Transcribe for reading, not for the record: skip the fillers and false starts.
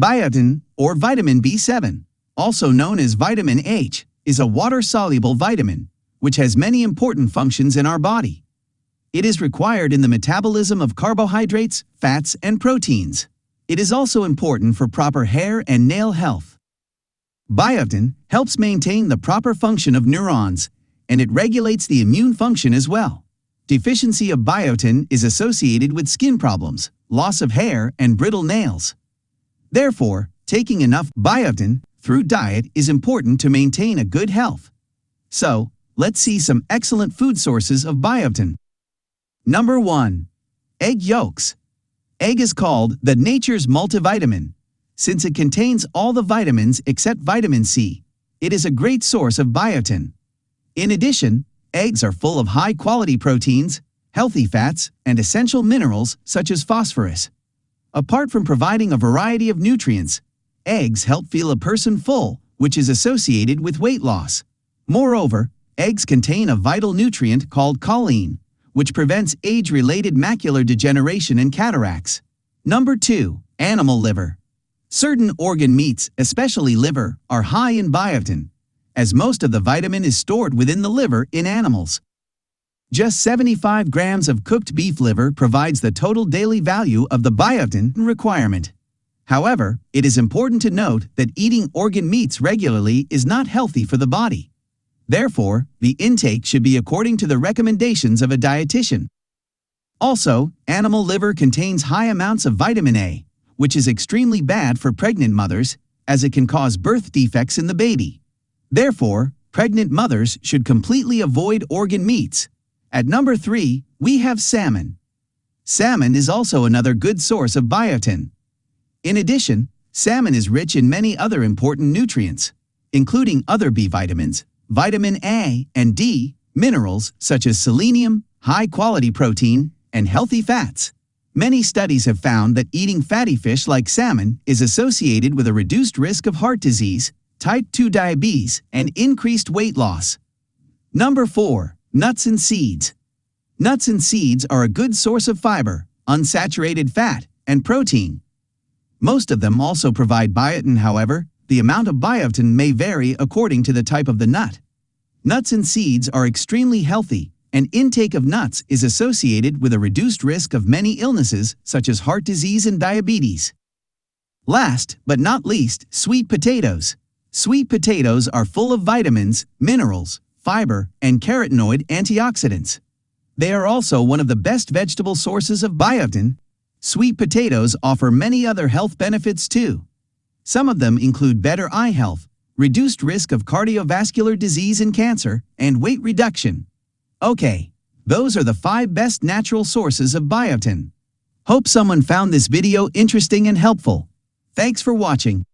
Biotin, or vitamin B7, also known as vitamin H, is a water-soluble vitamin, which has many important functions in our body. It is required in the metabolism of carbohydrates, fats, and proteins. It is also important for proper hair and nail health. Biotin helps maintain the proper function of neurons, and it regulates the immune function as well. Deficiency of biotin is associated with skin problems, loss of hair, and brittle nails. Therefore, taking enough biotin through diet is important to maintain a good health. So, let's see some excellent food sources of biotin. Number 1. Egg yolks. Egg is called the nature's multivitamin. Since it contains all the vitamins except vitamin C, it is a great source of biotin. In addition, eggs are full of high-quality proteins, healthy fats, and essential minerals such as phosphorus. Apart from providing a variety of nutrients, eggs help feel a person full, which is associated with weight loss. Moreover, eggs contain a vital nutrient called choline, which prevents age-related macular degeneration and cataracts. Number 2. Animal liver. Certain organ meats, especially liver, are high in biotin, as most of the vitamin is stored within the liver in animals. Just 75 grams of cooked beef liver provides the total daily value of the biotin requirement. However, it is important to note that eating organ meats regularly is not healthy for the body. Therefore, the intake should be according to the recommendations of a dietitian. Also, animal liver contains high amounts of vitamin A, which is extremely bad for pregnant mothers, as it can cause birth defects in the baby. Therefore, pregnant mothers should completely avoid organ meats. At number 3, we have salmon. Salmon is also another good source of biotin. In addition, salmon is rich in many other important nutrients, including other B vitamins, vitamin A and D, minerals such as selenium, high-quality protein, and healthy fats. Many studies have found that eating fatty fish like salmon is associated with a reduced risk of heart disease, type 2 diabetes, and increased weight loss. Number 4. Nuts and seeds. Nuts and seeds are a good source of fiber, unsaturated fat, and protein. Most of them also provide biotin. However, the amount of biotin may vary according to the type of the nut. Nuts and seeds are extremely healthy, and intake of nuts is associated with a reduced risk of many illnesses such as heart disease and diabetes. Last but not least, sweet potatoes. Sweet potatoes are full of vitamins, minerals, fiber, and carotenoid antioxidants. They are also one of the best vegetable sources of biotin. Sweet potatoes offer many other health benefits too. Some of them include better eye health, reduced risk of cardiovascular disease and cancer, and weight reduction. Okay, those are the 5 best natural sources of biotin. Hope someone found this video interesting and helpful. Thanks for watching.